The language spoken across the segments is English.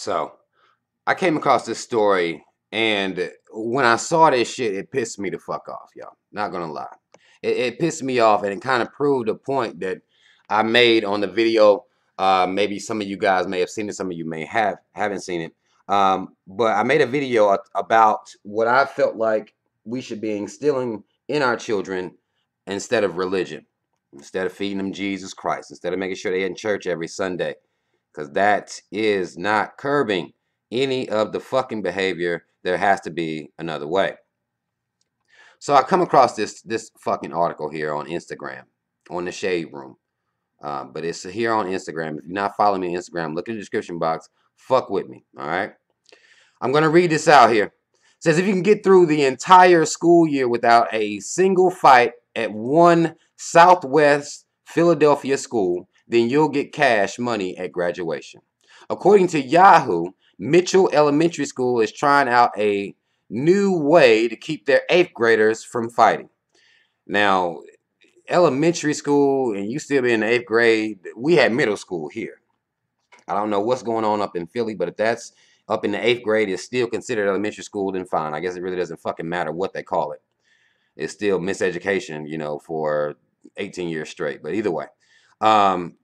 So I came across this story, and when I saw this shit, it pissed me the fuck off, y'all. Not gonna lie. It pissed me off, and it kind of proved a point that I made on the video. Maybe some of you guys may have seen it, some of you may haven't seen it. But I made a video about what I felt like we should be instilling in our children instead of religion, instead of feeding them Jesus Christ, instead of making sure they're in church every Sunday, because that is not curbing any of the fucking behavior. There has to be another way. So I come across this fucking article here on Instagram, on the Shade Room. But it's here on Instagram. If you're not following me on Instagram, look in the description box. Fuck with me, all right? I'm going to read this out here. It says, if you can get through the entire school year without a single fight at one Southwest Philadelphia school, then you'll get cash money at graduation. According to Yahoo, Mitchell Elementary School is trying out a new way to keep their 8th graders from fighting. Now, elementary school, and you still be in the 8th grade, we had middle school here. I don't know what's going on up in Philly, but if that's up in the 8th grade, it's still considered elementary school, then fine. I guess it really doesn't fucking matter what they call it. It's still miseducation, you know, for 18 years straight. But either way,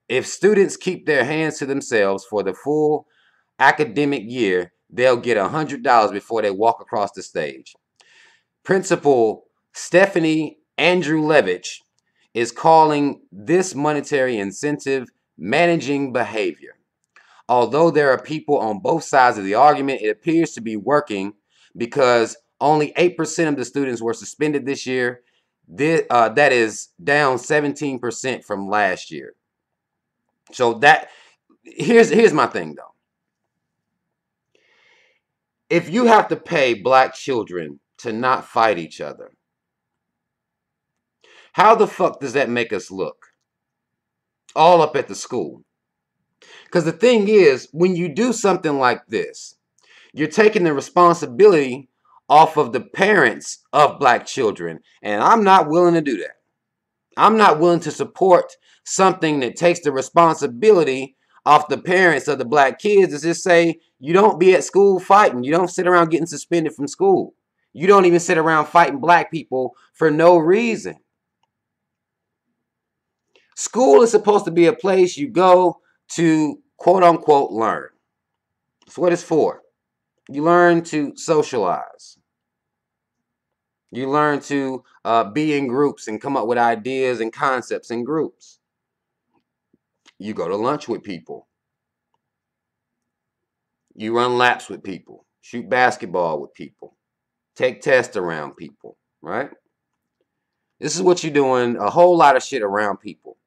if students keep their hands to themselves for the full academic year, they'll get $100 before they walk across the stage. Principal Stephanie Andrew-Levitch is calling this monetary incentive managing behavior. Although there are people on both sides of the argument, it appears to be working because only 8% of the students were suspended this year. That is down 17% from last year. So here's my thing though. If you have to pay black children to not fight each other, how the fuck does that make us look? All up at the school. Because the thing is, when you do something like this, you're taking the responsibility off of the parents of black children. And I'm not willing to do that. I'm not willing to support something that takes the responsibility off the parents of the black kids. To just say, you don't be at school fighting. You don't sit around getting suspended from school. You don't even sit around fighting black people for no reason. School is supposed to be a place you go to, quote unquote, learn. That's what it's for. You learn to socialize. You learn to be in groups and come up with ideas and concepts in groups. You go to lunch with people. You run laps with people. Shoot basketball with people. Take tests around people, right? This is what you're doing, a whole lot of shit around people.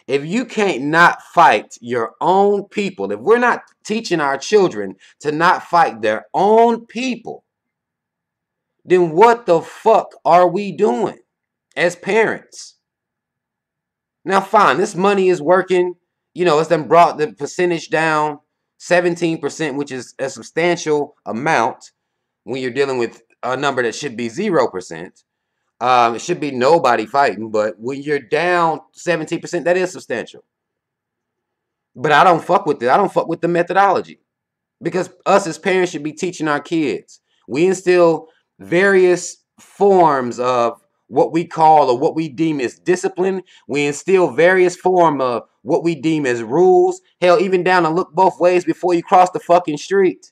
If you can't not fight your own people, if we're not teaching our children to not fight their own people, then what the fuck are we doing as parents? Now, fine, this money is working. You know, it's then brought the percentage down 17%, which is a substantial amount when you're dealing with a number that should be 0%. It should be nobody fighting, but when you're down 17%, that is substantial. But I don't fuck with it. I don't fuck with the methodology. Because us as parents should be teaching our kids. We instill various forms of what we call or what we deem as discipline. We instill various forms of what we deem as rules. Hell, even down to look both ways before you cross the fucking street.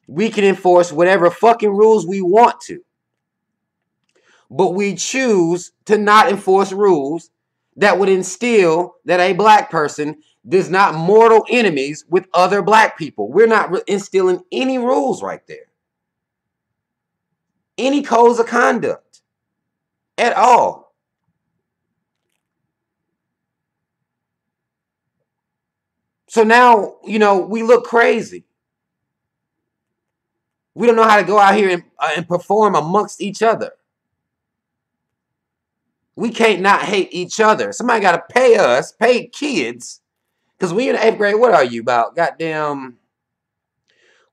We can enforce whatever fucking rules we want to. But we choose to not enforce rules that would instill that a black person does not mortal enemies with other black people. We're not instilling any rules right there. Any codes of conduct at all. So now, you know, we look crazy. We don't know how to go out here and perform amongst each other. We can't not hate each other. Somebody got to pay us, pay kids. Because when you're in the 8th grade, what are you about? Goddamn,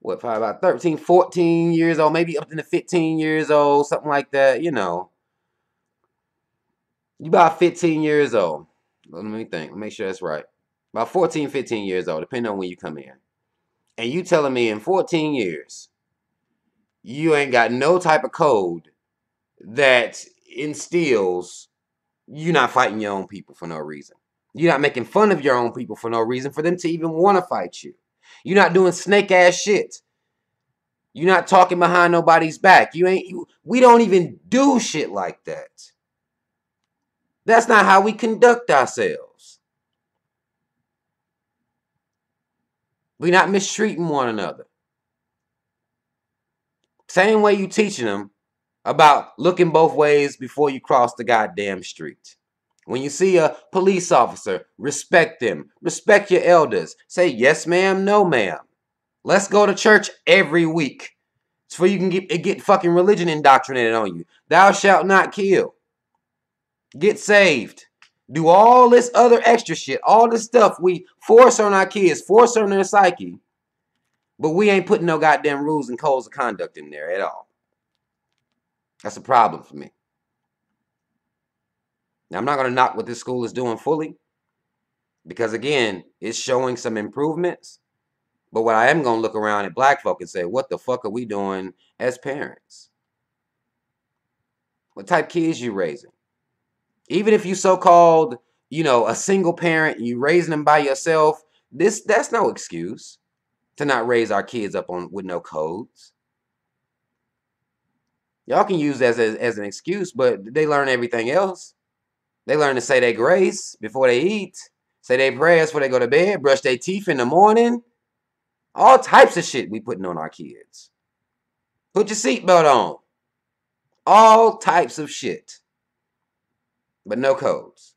what, probably about 13, 14 years old, maybe up to 15 years old, something like that, you know. You about 15 years old. Let me think. Make sure that's right. about 14, 15 years old, depending on when you come in. And you telling me in 14 years, you ain't got no type of code that instills you not fighting your own people for no reason. You're not making fun of your own people for no reason for them to even want to fight you. You're not doing snake ass shit. You're not talking behind nobody's back. We don't even do shit like that. That's not how we conduct ourselves. We're not mistreating one another. Same way you teaching them about looking both ways before you cross the goddamn street. When you see a police officer, respect them. Respect your elders. Say yes ma'am, no ma'am. Let's go to church every week. So you can get fucking religion indoctrinated on you. Thou shalt not kill. Get saved. Do all this other extra shit. All this stuff we force on our kids, force on their psyche. But we ain't putting no goddamn rules and codes of conduct in there at all. That's a problem for me. Now, I'm not going to knock what this school is doing fully. Because again, it's showing some improvements. But what I am going to look around at black folk and say, what the fuck are we doing as parents? What type of kids you raising? Even if you so-called, a single parent, you raising them by yourself, that's no excuse to not raise our kids up with no codes. Y'all can use that as an excuse, but they learn everything else. They learn to say their grace before they eat, say their prayers before they go to bed, brush their teeth in the morning. All types of shit we putting on our kids. Put your seatbelt on. All types of shit. But no codes.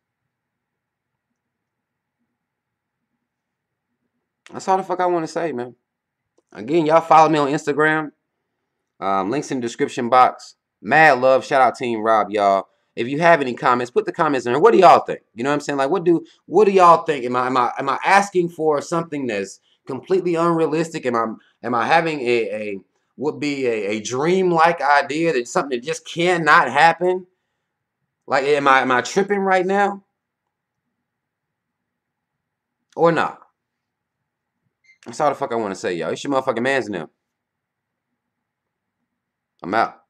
That's all the fuck I want to say, man. Again, y'all follow me on Instagram. Links in the description box. Mad love. Shout out Team Rob, y'all. If you have any comments, put the comments in there. What do y'all think? You know what I'm saying? Like, what do y'all think? Am I asking for something that's completely unrealistic? Am I having a dream-like idea that something that just cannot happen? Like, am I tripping right now? Or not? That's all the fuck I want to say, y'all. It's your motherfucking man's now. I'm out.